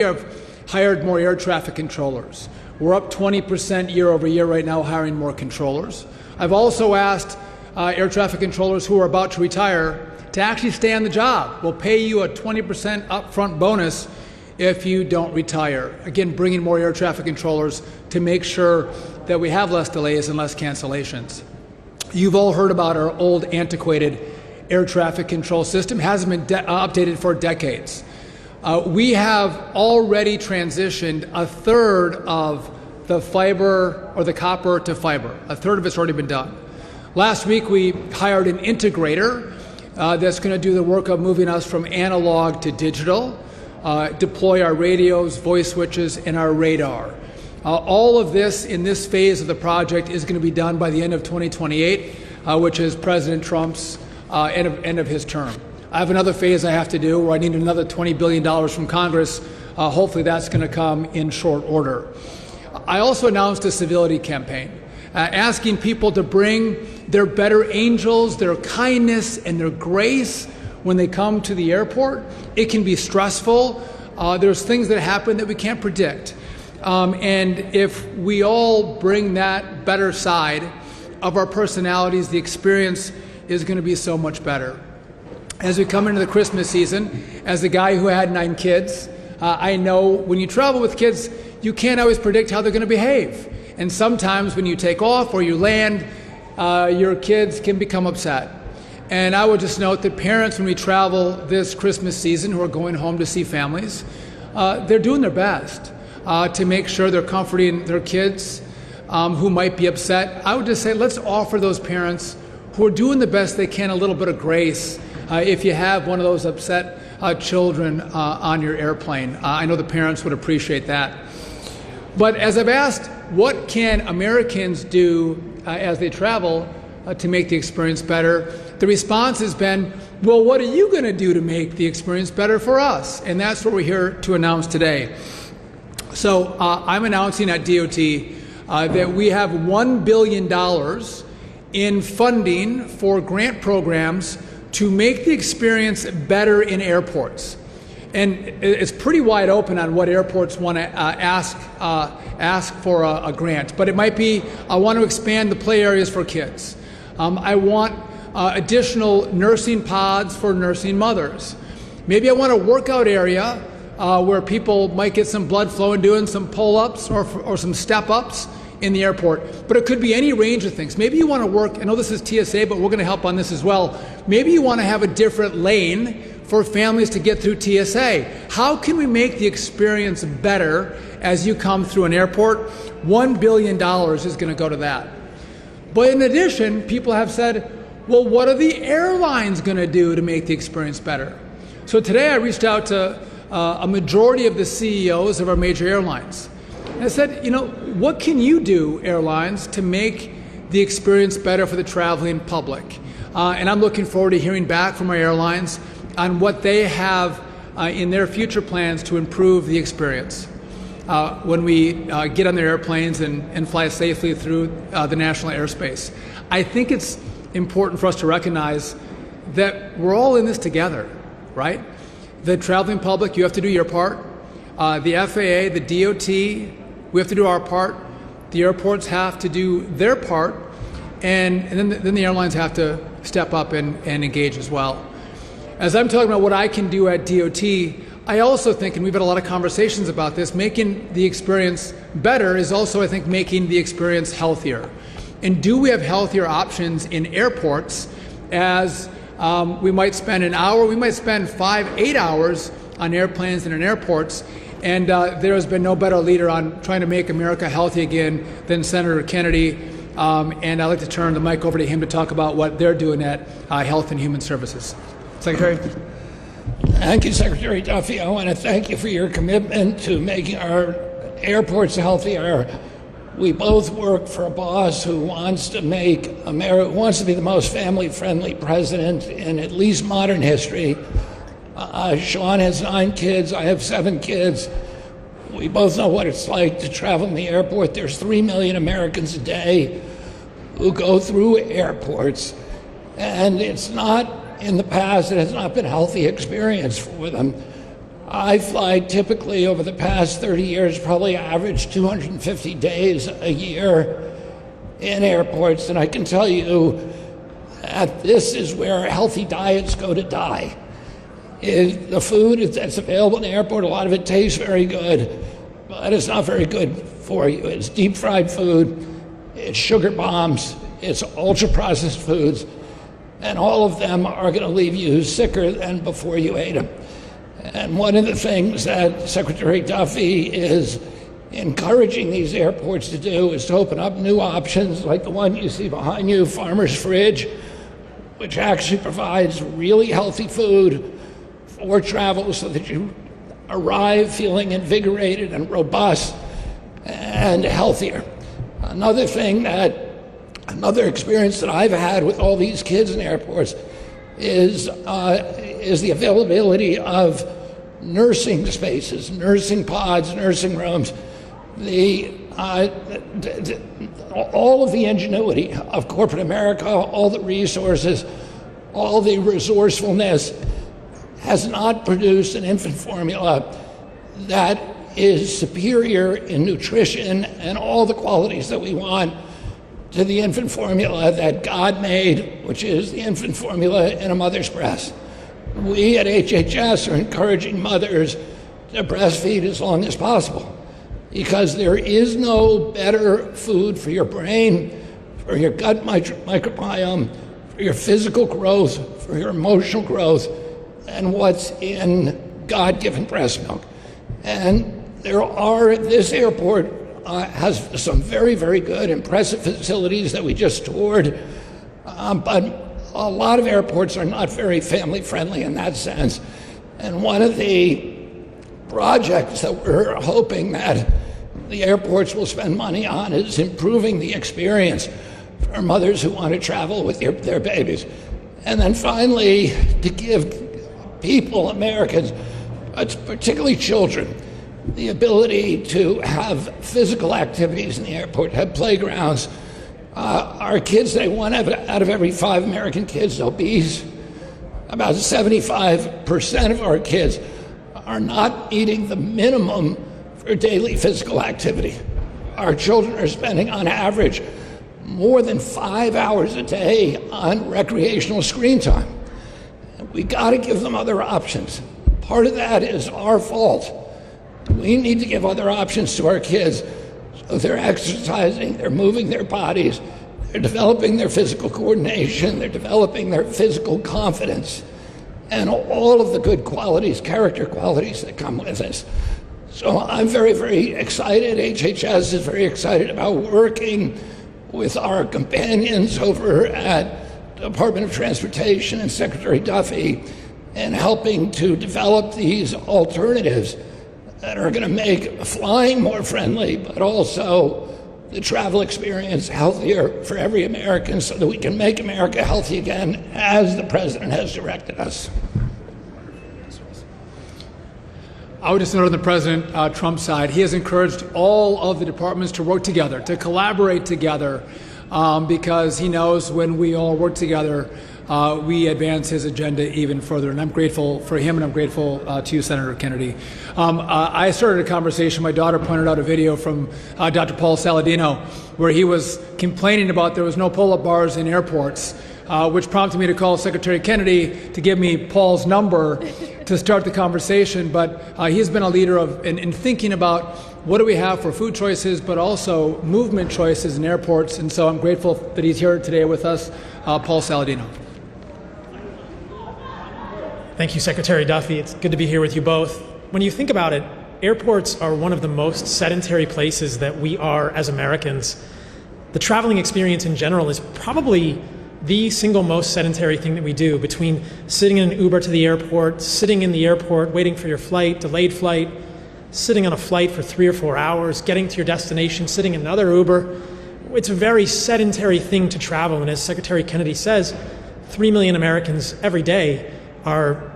have hired more air traffic controllers. We're up 20% year over year right now hiring more controllers. I've also asked air traffic controllers who are about to retire to actually stay on the job. We'll pay you a 20% upfront bonus if you don't retire. Again, bringing more air traffic controllers to make sure that we have less delays and less cancellations. You've all heard about our old antiquated air traffic control system. It hasn't been updated for decades. We have already transitioned a third of the fiber or the copper to fiber. A third of it's already been done. Last week we hired an integrator that's going to do the work of moving us from analog to digital, deploy our radios, voice switches, and our radar. All of this in this phase of the project is going to be done by the end of 2028, which is President Trump's end of his term. I have another phase I have to do where I need another $20 billion from Congress. Hopefully that's going to come in short order. I also announced a civility campaign, asking people to bring their better angels, their kindness, and their grace when they come to the airport. It can be stressful. There's things that happen that we can't predict. And if we all bring that better side of our personalities, the experience is going to be so much better. As we come into the Christmas season, as the guy who had 9 kids, I know when you travel with kids, you can't always predict how they're going to behave. And sometimes when you take off or you land, your kids can become upset. And I would just note that parents, when we travel this Christmas season, who are going home to see families, they're doing their best to make sure they're comforting their kids who might be upset. I would just say let's offer those parents who are doing the best they can a little bit of grace if you have one of those upset children on your airplane. I know the parents would appreciate that. But as I've asked, what can Americans do as they travel to make the experience better? The response has been, well, what are you going to do to make the experience better for us? And that's what we're here to announce today. So I'm announcing at DOT that we have $1 billion in funding for grant programs to make the experience better in airports. And it's pretty wide open on what airports want to ask for a grant. But it might be, I want to expand the play areas for kids. I want additional nursing pods for nursing mothers. Maybe I want a workout area where people might get some blood flow and doing some pull-ups or some step-ups in the airport. But it could be any range of things. Maybe you want to work, I know this is TSA, but we're going to help on this as well. Maybe you want to have a different lane for families to get through TSA. How can we make the experience better as you come through an airport? $1 billion is going to go to that. But in addition, people have said, well, what are the airlines going to do to make the experience better? So today I reached out to a majority of the CEOs of our major airlines. And I said, you know, what can you do, airlines, to make the experience better for the traveling public? And I'm looking forward to hearing back from our airlines on what they have in their future plans to improve the experience when we get on their airplanes and fly safely through the national airspace. I think it's important for us to recognize that we're all in this together, right? The traveling public, you have to do your part. The FAA, the DOT, we have to do our part. The airports have to do their part. And then the airlines have to step up and engage as well. As I'm talking about what I can do at DOT, I also think, and we've had a lot of conversations about this, making the experience better is also, I think, making the experience healthier. And do we have healthier options in airports as we might spend an hour, we might spend 5-8 hours on airplanes and in airports, and there has been no better leader on trying to make America healthy again than Senator Kennedy. And I'd like to turn the mic over to him to talk about what they're doing at Health and Human Services. Secretary. Thank you, Secretary Duffy. I want to thank you for your commitment to making our airports healthier. We both work for a boss who wants to make America, wants to be the most family-friendly president in at least modern history. Sean has 9 kids. I have 7 kids. We both know what it's like to travel in the airport. There's 3 million Americans a day who go through airports, and it's not, in the past, it has not been a healthy experience for them. I fly typically over the past 30 years, probably average 250 days a year in airports, and I can tell you that this is where healthy diets go to die. The food that's available in the airport, a lot of it tastes very good, but it's not very good for you. It's deep fried food, it's sugar bombs, it's ultra processed foods, and all of them are going to leave you sicker than before you ate them. And one of the things that Secretary Duffy is encouraging these airports to do is to open up new options like the one you see behind you, Farmer's Fridge, which actually provides really healthy food for travel so that you arrive feeling invigorated and robust and healthier. Another experience that I've had with all these kids in airports is the availability of nursing spaces, nursing pods, nursing rooms. All of the ingenuity of corporate America, all the resources, all the resourcefulness has not produced an infant formula that is superior in nutrition and all the qualities that we want to the infant formula that God made, which is the infant formula in a mother's breast. We at HHS are encouraging mothers to breastfeed as long as possible because there is no better food for your brain, for your gut microbiome, for your physical growth, for your emotional growth, and what's in God-given breast milk. And this airport has some very, very good, impressive facilities that we just toured, but a lot of airports are not very family-friendly in that sense. And one of the projects that we're hoping that the airports will spend money on is improving the experience for mothers who want to travel with their babies. And then finally, to give people, Americans, particularly children, the ability to have physical activities in the airport, have playgrounds. Our kids today, one out of every 5 American kids is obese. About 75% of our kids are not meeting the minimum for daily physical activity. Our children are spending, on average, more than 5 hours a day on recreational screen time. We got to give them other options. Part of that is our fault. We need to give other options to our kids so they're exercising, they're moving their bodies, they're developing their physical coordination, they're developing their physical confidence, and all of the good qualities, character qualities that come with this. So I'm very, very excited. HHS is very excited about working with our companions over at the Department of Transportation and Secretary Duffy and helping to develop these alternatives that are going to make flying more friendly, but also the travel experience healthier for every American so that we can make America healthy again as the President has directed us. I would just note on the President Trump side, he has encouraged all of the departments to work together, to collaborate together, because he knows when we all work together, we advance his agenda even further. And I'm grateful for him, and I'm grateful to you, Senator Kennedy. I started a conversation. My daughter pointed out a video from Dr. Paul Saladino where he was complaining about there was no pull-up bars in airports, which prompted me to call Secretary Kennedy to give me Paul's number to start the conversation. But he's been a leader in thinking about what do we have for food choices, but also movement choices in airports. And so I'm grateful that he's here today with us, Paul Saladino. Thank you, Secretary Duffy. It's good to be here with you both. When you think about it, airports are one of the most sedentary places that we are as Americans. The traveling experience in general is probably the single most sedentary thing that we do, between sitting in an Uber to the airport, sitting in the airport, waiting for your flight, delayed flight, sitting on a flight for 3 or 4 hours, getting to your destination, sitting in another Uber. It's a very sedentary thing to travel, and as Secretary Kennedy says, 3 million Americans every day are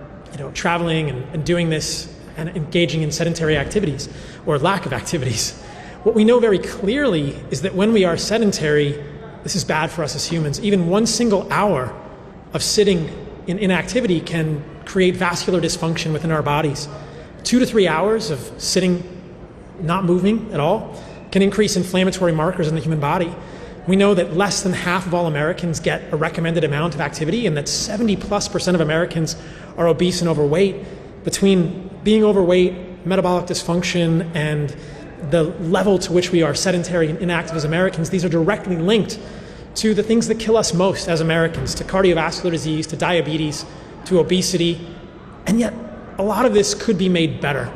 traveling and doing this and engaging in sedentary activities or lack of activities. What we know very clearly is that when we are sedentary, this is bad for us as humans. Even 1 single hour of sitting in inactivity can create vascular dysfunction within our bodies. 2 to 3 hours of sitting, not moving at all, can increase inflammatory markers in the human body. We know that less than half of all Americans get a recommended amount of activity, and that 70+% of Americans are obese and overweight. Between being overweight, metabolic dysfunction, and the level to which we are sedentary and inactive as Americans, these are directly linked to the things that kill us most as Americans, to cardiovascular disease, to diabetes, to obesity. And yet, a lot of this could be made better.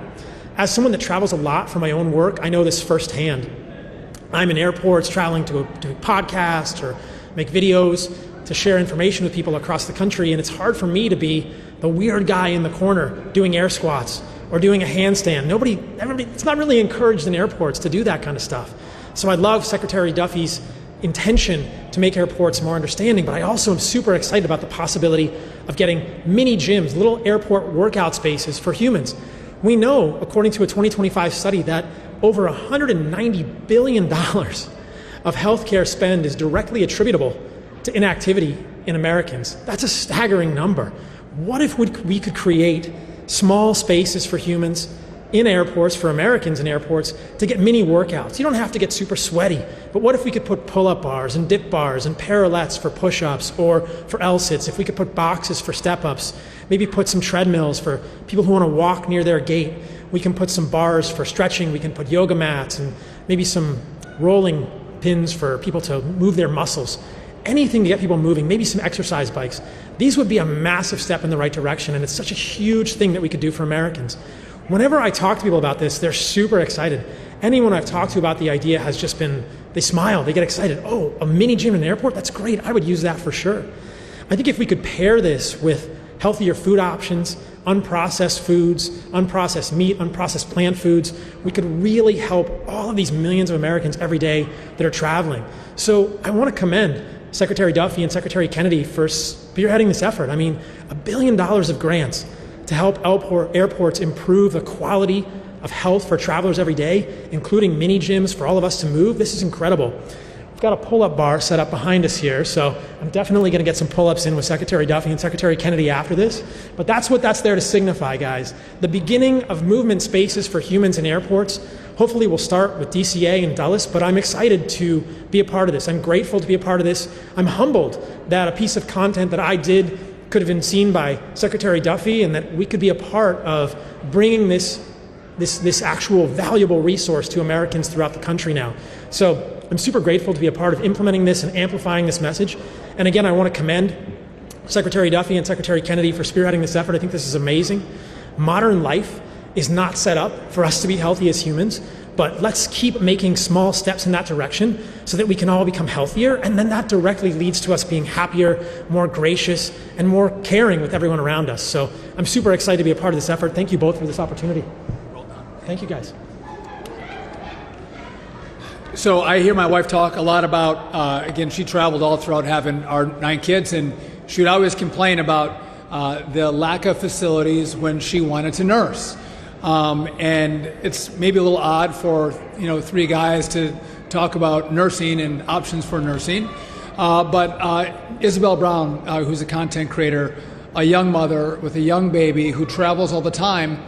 As someone that travels a lot for my own work, I know this firsthand. I'm in airports traveling to do podcasts or make videos to share information with people across the country, and it's hard for me to be the weird guy in the corner doing air squats or doing a handstand. It's not really encouraged in airports to do that kind of stuff. So I love Secretary Duffy's intention to make airports more understanding, but I also am super excited about the possibility of getting mini gyms, little airport workout spaces for humans. We know, according to a 2025 study, that over $190 billion of healthcare spend is directly attributable to inactivity in Americans. That's a staggering number. What if we could create small spaces for humans in airports, for Americans in airports, to get mini workouts? You don't have to get super sweaty, but what if we could put pull-up bars and dip bars and parallettes for push-ups or for L-sits? If we could put boxes for step-ups, maybe put some treadmills for people who want to walk near their gate. We can put some bars for stretching. We can put yoga mats and maybe some rolling pins for people to move their muscles. Anything to get people moving, maybe some exercise bikes. These would be a massive step in the right direction, and it's such a huge thing that we could do for Americans. Whenever I talk to people about this, they're super excited. Anyone I've talked to about the idea has just been, they smile, they get excited. Oh, a mini gym in an airport? That's great. I would use that for sure. I think if we could pair this with healthier food options, unprocessed foods, unprocessed meat, unprocessed plant foods, we could really help all of these millions of Americans every day that are traveling. So I want to commend Secretary Duffy and Secretary Kennedy for spearheading this effort. I mean, $1 billion of grants to help airports improve the quality of health for travelers every day, including mini gyms for all of us to move. This is incredible. We've got a pull-up bar set up behind us here, so I'm definitely going to get some pull-ups in with Secretary Duffy and Secretary Kennedy after this. But that's what that's there to signify, guys. The beginning of movement spaces for humans in airports. Hopefully we'll start with DCA and Dulles, but I'm excited to be a part of this. I'm grateful to be a part of this. I'm humbled that a piece of content that I did could have been seen by Secretary Duffy, and that we could be a part of bringing this actual valuable resource to Americans throughout the country now. So I'm super grateful to be a part of implementing this and amplifying this message. And again, I want to commend Secretary Duffy and Secretary Kennedy for spearheading this effort. I think this is amazing. Modern life is not set up for us to be healthy as humans, but let's keep making small steps in that direction so that we can all become healthier, and then that directly leads to us being happier, more gracious, and more caring with everyone around us. So I'm super excited to be a part of this effort. Thank you both for this opportunity. Thank you, guys. So I hear my wife talk a lot about, again, she traveled all throughout having our 9 kids, and she would always complain about the lack of facilities when she wanted to nurse. And it's maybe a little odd for 3 guys to talk about nursing and options for nursing. But Isabel Brown, who's a content creator, a young mother with a young baby who travels all the time,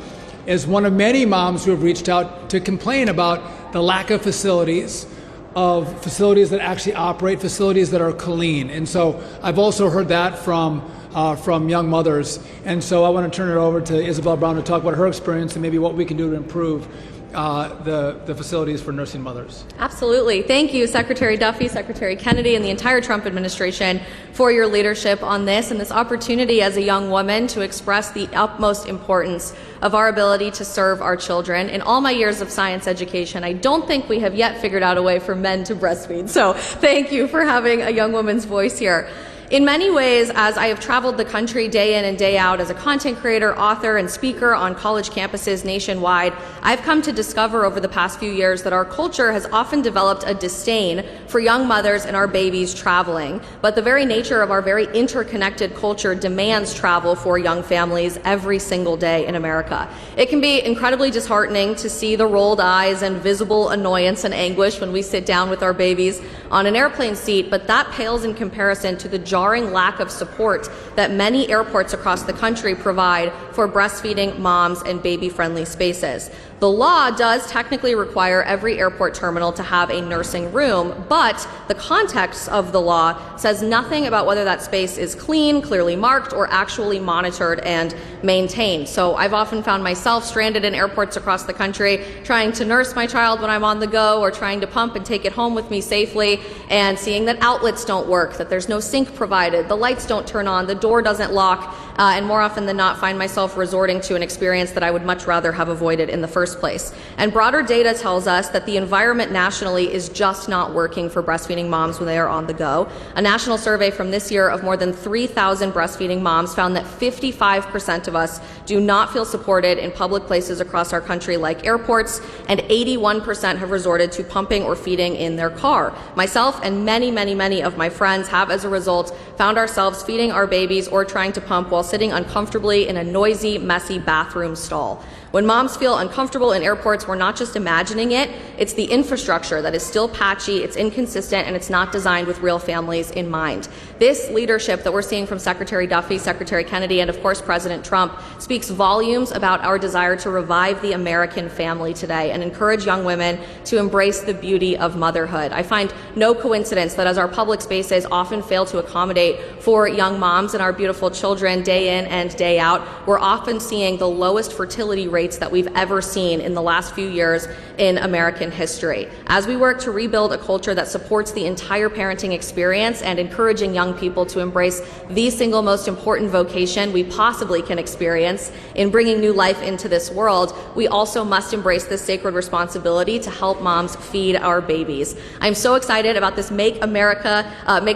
is one of many moms who have reached out to complain about the lack of facilities that actually operate, facilities that are clean. And so I've also heard that from young mothers. And so I want to turn it over to Isabel Brown to talk about her experience and maybe what we can do to improve the facilities for nursing mothers. Absolutely. Thank you, Secretary Duffy, Secretary Kennedy, and the entire Trump administration for your leadership on this and this opportunity as a young woman to express the utmost importance of our ability to serve our children. In all my years of science education, I don't think we have yet figured out a way for men to breastfeed. So thank you for having a young woman's voice here. In many ways, as I have traveled the country day in and day out as a content creator, author, and speaker on college campuses nationwide, I've come to discover over the past few years that our culture has often developed a disdain for young mothers and our babies traveling. But the very nature of our very interconnected culture demands travel for young families every single day in America. It can be incredibly disheartening to see the rolled eyes and visible annoyance and anguish when we sit down with our babies on an airplane seat, but that pales in comparison to the jarring lack of support that many airports across the country provide for breastfeeding moms and baby-friendly spaces. The law does technically require every airport terminal to have a nursing room, but the context of the law says nothing about whether that space is clean, clearly marked, or actually monitored and maintained. So I've often found myself stranded in airports across the country trying to nurse my child when I'm on the go, or trying to pump and take it home with me safely, and seeing that outlets don't work, that there's no sink provided, the lights don't turn on, the door doesn't lock, and more often than not find myself resorting to an experience that I would much rather have avoided in the first place. And broader data tells us that the environment nationally is just not working for breastfeeding moms when they are on the go. A national survey from this year of more than 3,000 breastfeeding moms found that 55% of us do not feel supported in public places across our country like airports, and 81% have resorted to pumping or feeding in their car. Myself and many of my friends have, as a result, found ourselves feeding our babies or trying to pump while sitting uncomfortably in a noisy, messy bathroom stall. When moms feel uncomfortable in airports, we're not just imagining it, it's the infrastructure that is still patchy, it's inconsistent, and it's not designed with real families in mind. This leadership that we're seeing from Secretary Duffy, Secretary Kennedy, and of course President Trump speaks volumes about our desire to revive the American family today and encourage young women to embrace the beauty of motherhood. I find no coincidence that as our public spaces often fail to accommodate for young moms and our beautiful children day in and day out, we're often seeing the lowest fertility rates that we've ever seen in the last few years in American history. As we work to rebuild a culture that supports the entire parenting experience and encouraging young people to embrace the single most important vocation we possibly can experience in bringing new life into this world, we also must embrace this sacred responsibility to help moms feed our babies. I'm so excited about this Make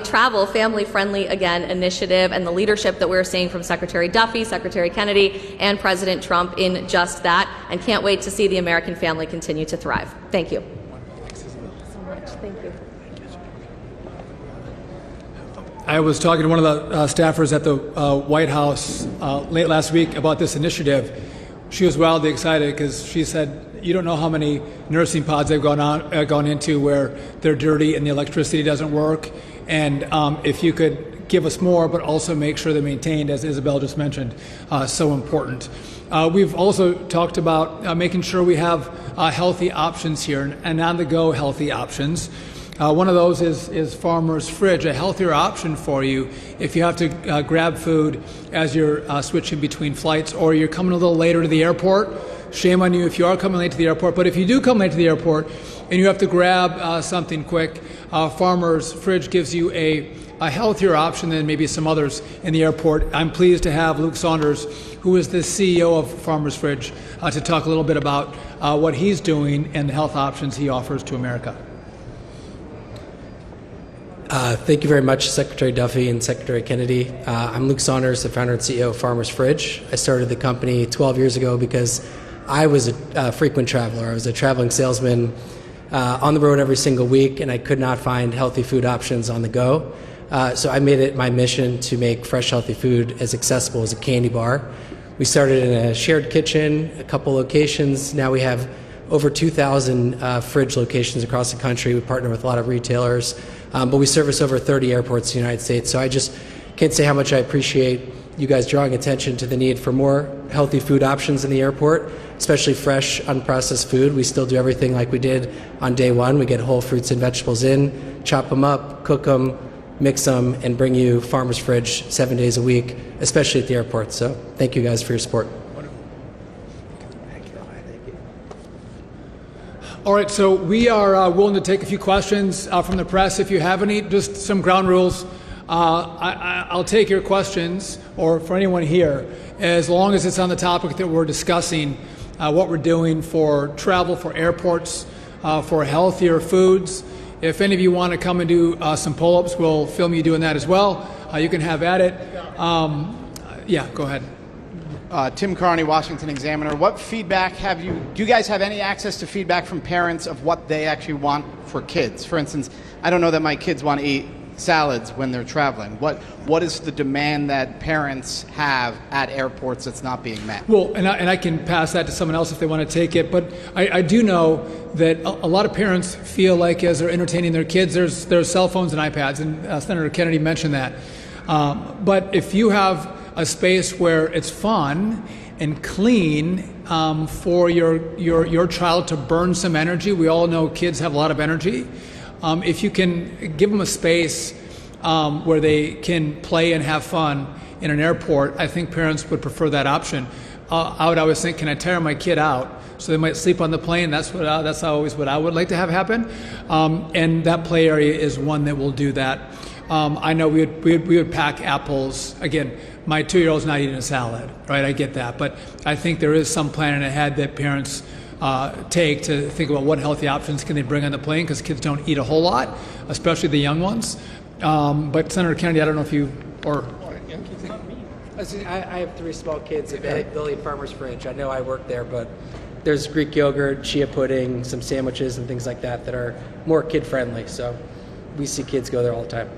Travel Family Friendly Again initiative and the leadership that we're seeing from Secretary Duffy, Secretary Kennedy, and President Trump in just that, and can't wait to see the American family continue to thrive. Thank you. So much. Thank you. I was talking to one of the staffers at the White House late last week about this initiative. She was wildly excited because she said, you don't know how many nursing pods they've gone into where they're dirty and the electricity doesn't work. And if you could give us more, but also make sure they're maintained, as Isabel just mentioned, so important. We've also talked about making sure we have healthy options here and on-the-go healthy options. One of those is Farmer's Fridge, a healthier option for you if you have to grab food as you're switching between flights or you're coming a little later to the airport. Shame on you if you are coming late to the airport, but if you do come late to the airport and you have to grab something quick, Farmer's Fridge gives you a healthier option than maybe some others in the airport. I'm pleased to have Luke Saunders, who is the CEO of Farmer's Fridge, to talk a little bit about what he's doing and the health options he offers to America. Thank you very much, Secretary Duffy and Secretary Kennedy. I'm Luke Saunders, the founder and CEO of Farmer's Fridge. I started the company 12 years ago because I was a frequent traveler. I was a traveling salesman on the road every single week, and I could not find healthy food options on the go. So I made it my mission to make fresh, healthy food as accessible as a candy bar. We started in a shared kitchen, a couple locations. Now we have over 2,000 fridge locations across the country. We partner with a lot of retailers, but we service over 30 airports in the United States. So I just can't say how much I appreciate you guys drawing attention to the need for more healthy food options in the airport, especially fresh, unprocessed food. We still do everything like we did on day one. We get whole fruits and vegetables in, chop them up, cook them, mix them, and bring you Farmer's Fridge 7 days a week, especially at the airport. So thank you guys for your support. All right, so we are willing to take a few questions from the press. If you have any, just some ground rules. I'll take your questions, or for anyone here, as long as it's on the topic that we're discussing, what we're doing for travel, for airports, for healthier foods. If any of you want to come and do some pull-ups, we'll film you doing that as well. You can have at it. Yeah, go ahead. Tim Carney, Washington Examiner. What feedback do you guys have any access to feedback from parents of what they actually want for kids? For instance, I don't know that my kids want to eat salads when they're traveling. What is the demand that parents have at airports that's not being met? Well, and I can pass that to someone else if they want to take it, but I do know that a lot of parents feel like as they're entertaining their kids, there's cell phones and iPads, and Senator Kennedy mentioned that. But if you have a space where it's fun and clean for your child to burn some energy, we all know kids have a lot of energy. If you can give them a space where they can play and have fun in an airport, I think parents would prefer that option. I would always think, can I tire my kid out so they might sleep on the plane? That's always what I would like to have happen. And that play area is one that will do that. I know we would pack apples. Again, my 2-year-old's not eating a salad, right? I get that. But I think there is some planning ahead that parents take to think about what healthy options can they bring on the plane, because kids don't eat a whole lot, especially the young ones. But Senator Kennedy, I don't know if you, or... I have 3 small kids at Billy and Farmer's Fridge. I know I work there, but there's Greek yogurt, chia pudding, some sandwiches and things like that are more kid-friendly. So we see kids go there all the time.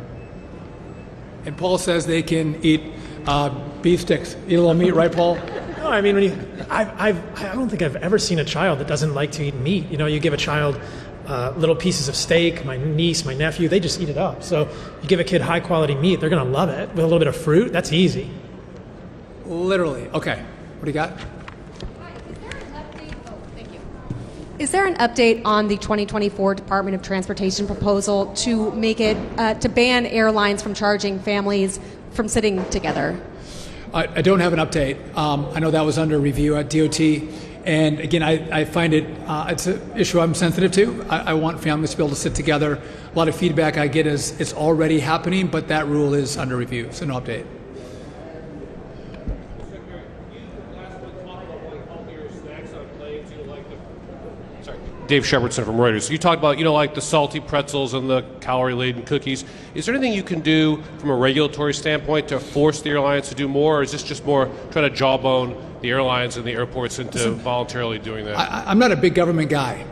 And Paul says they can eat beef sticks, eat a little meat, right, Paul? No, I mean, I don't think I've ever seen a child that doesn't like to eat meat. You know, you give a child little pieces of steak, my niece, my nephew, they just eat it up. So you give a kid high quality meat, they're going to love it. With a little bit of fruit, that's easy. Literally. Okay. What do you got? Is there an update on the 2024 Department of Transportation proposal to make it to ban airlines from charging families from sitting together? I don't have an update. I know that was under review at DOT. And again, I find it's an issue I'm sensitive to. I want families to be able to sit together. A lot of feedback I get is it's already happening, but that rule is under review, so no update. Dave Shepardson from Reuters. You talked about, like the salty pretzels and the calorie-laden cookies. Is there anything you can do from a regulatory standpoint to force the airlines to do more, or is this just more trying to jawbone the airlines and the airports into voluntarily doing that? I'm not a big government guy.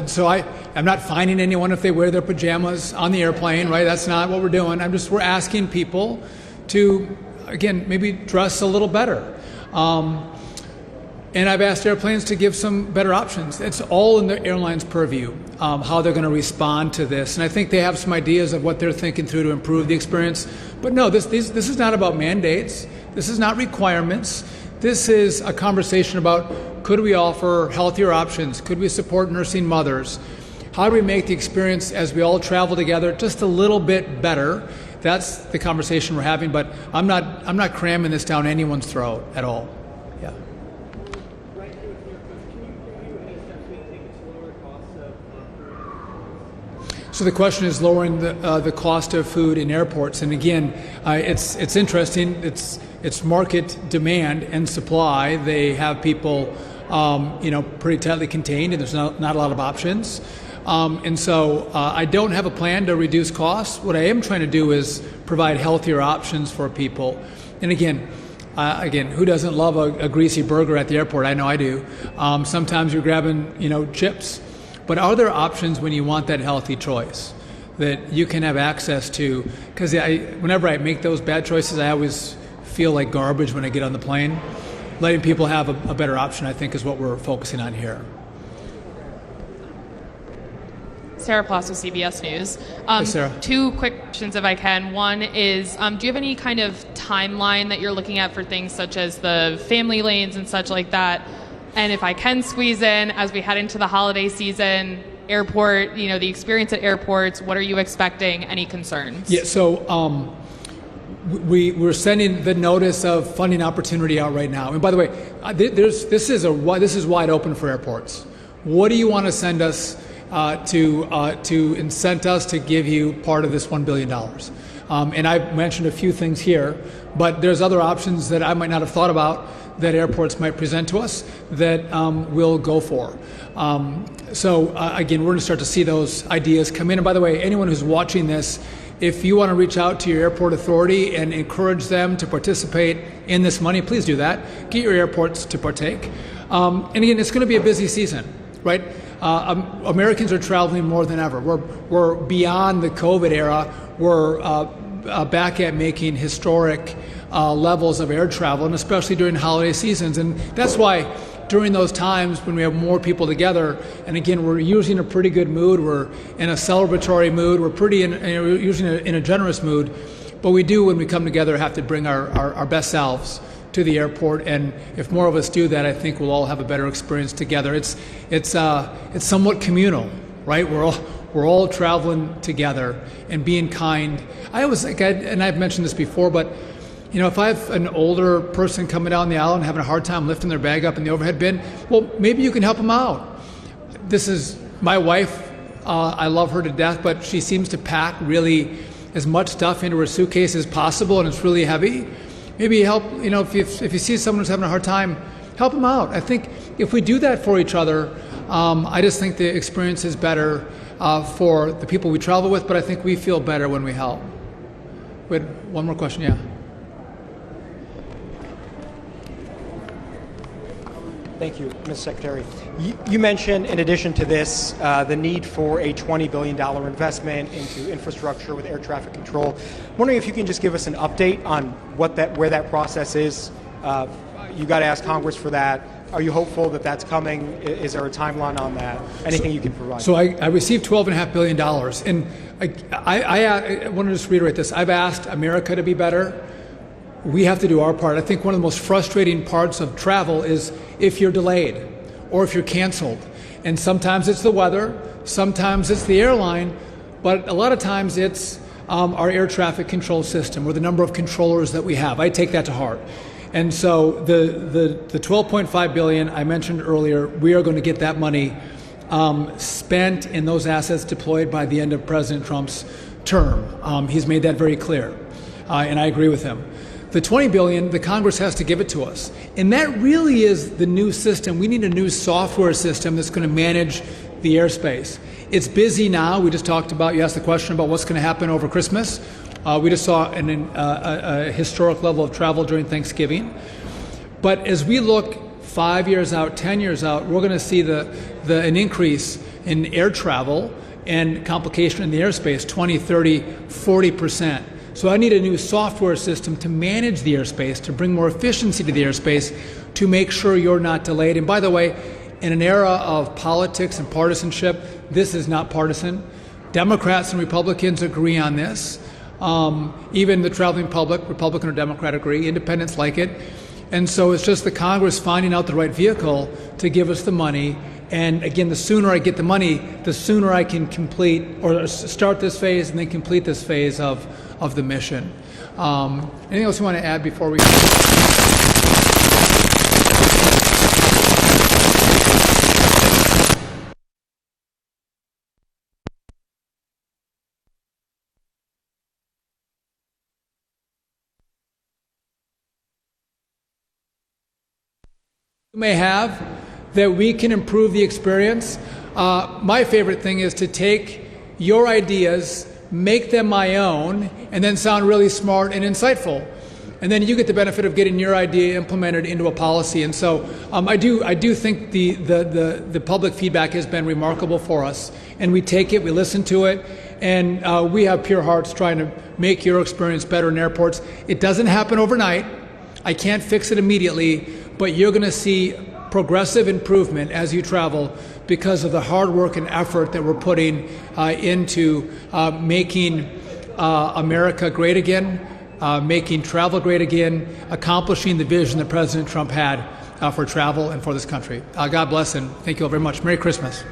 So I'm not fining anyone if they wear their pajamas on the airplane, right? That's not what we're doing. We're asking people to, again, maybe dress a little better. And I've asked airplanes to give some better options. It's all in the airline's purview, how they're going to respond to this. And I think they have some ideas of what they're thinking through to improve the experience. But no, this is not about mandates. This is not requirements. This is a conversation about, could we offer healthier options? Could we support nursing mothers? How do we make the experience as we all travel together just a little bit better? That's the conversation we're having. But I'm not cramming this down anyone's throat at all. Yeah. So the question is lowering the cost of food in airports, and again, it's interesting. It's market demand and supply. They have people, pretty tightly contained, and there's not a lot of options. And so I don't have a plan to reduce costs. What I am trying to do is provide healthier options for people. And again, who doesn't love a greasy burger at the airport? I know I do. Sometimes you're grabbing, chips. But are there options when you want that healthy choice that you can have access to? Because whenever I make those bad choices, I always feel like garbage when I get on the plane. Letting people have a better option, I think, is what we're focusing on here. Sarah Plasso, CBS News. Hey, Sarah. 2 quick questions, if I can. One is, do you have any kind of timeline that you're looking at for things such as the family lanes and such like that? And if I can squeeze in, as we head into the holiday season, airport, the experience at airports, what are you expecting? Any concerns? Yeah, so we're sending the notice of funding opportunity out right now. And by the way, this is wide open for airports. What do you want to send us to incent us to give you part of this $1 billion? And I've mentioned a few things here, but there's other options that I might not have thought about that airports might present to us that we'll go for. So again, we're going to start to see those ideas come in. And by the way, anyone who's watching this, if you want to reach out to your airport authority and encourage them to participate in this money, please do that. Get your airports to partake. And again, it's going to be a busy season, right? Americans are traveling more than ever. We're beyond the COVID era. We're back at making historic levels of air travel, and especially during holiday seasons. And that's why during those times when we have more people together, and again, we're usually in a pretty good mood, we're in a celebratory mood, we're usually in a generous mood, But we do, when we come together, have to bring our best selves to the airport, and if more of us do that, I think we'll all have a better experience together. It's somewhat communal, right? We're all traveling together and being kind. I always think, and I've mentioned this before, but if I have an older person coming down the aisle and having a hard time lifting their bag up in the overhead bin, well, maybe you can help them out. This is my wife. I love her to death, but she seems to pack really as much stuff into her suitcase as possible, and it's really heavy. Maybe help, if you see someone who's having a hard time, help them out. I think if we do that for each other, I just think the experience is better for the people we travel with, but I think we feel better when we help. We had one more question, yeah. Thank you, Ms. Secretary. You mentioned, in addition to this, the need for a $20 billion investment into infrastructure with air traffic control. I'm wondering if you can just give us an update on where that process is. You got to ask Congress for that. Are you hopeful that that's coming? Is there a timeline on that? Anything you can provide? So I received $12.5 billion, and I want to just reiterate this. I've asked America to be better. We have to do our part. I think one of the most frustrating parts of travel is if you're delayed or if you're canceled. And sometimes it's the weather, sometimes it's the airline, but a lot of times it's our air traffic control system or the number of controllers that we have. I take that to heart. And so the $12.5 billion I mentioned earlier, we are going to get that money spent and those assets deployed by the end of President Trump's term. He's made that very clear, and I agree with him. The $20 billion, the Congress has to give it to us. And that really is the new system. We need a new software system that's going to manage the airspace. It's busy now. We just talked about, you asked the question about what's going to happen over Christmas. We just saw a historic level of travel during Thanksgiving. But as we look 5 years out, 10 years out, we're going to see an increase in air travel and complication in the airspace, 20, 30, 40%. So I need a new software system to manage the airspace, to bring more efficiency to the airspace, to make sure you're not delayed. And by the way, in an era of politics and partisanship, this is not partisan. Democrats and Republicans agree on this. Even the traveling public, Republican or Democrat, agree. Independents like it. And so it's just the Congress finding out the right vehicle to give us the money. And again, the sooner I get the money, the sooner I can complete or start this phase and then complete this phase of the mission. Anything else you want to add before we... may have that we can improve the experience. My favorite thing is to take your ideas, make them my own, and then sound really smart and insightful. And then you get the benefit of getting your idea implemented into a policy. And so I do think the public feedback has been remarkable for us. And we take it, we listen to it, and we have pure hearts trying to make your experience better in airports. It doesn't happen overnight. I can't fix it immediately, but you're going to see progressive improvement as you travel because of the hard work and effort that we're putting into making America great again, making travel great again, accomplishing the vision that President Trump had for travel and for this country. God bless and thank you all very much. Merry Christmas.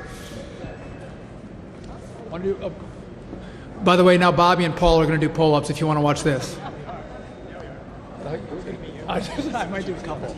By the way, now Bobby and Paul are going to do pull-ups if you want to watch this. I might do a couple.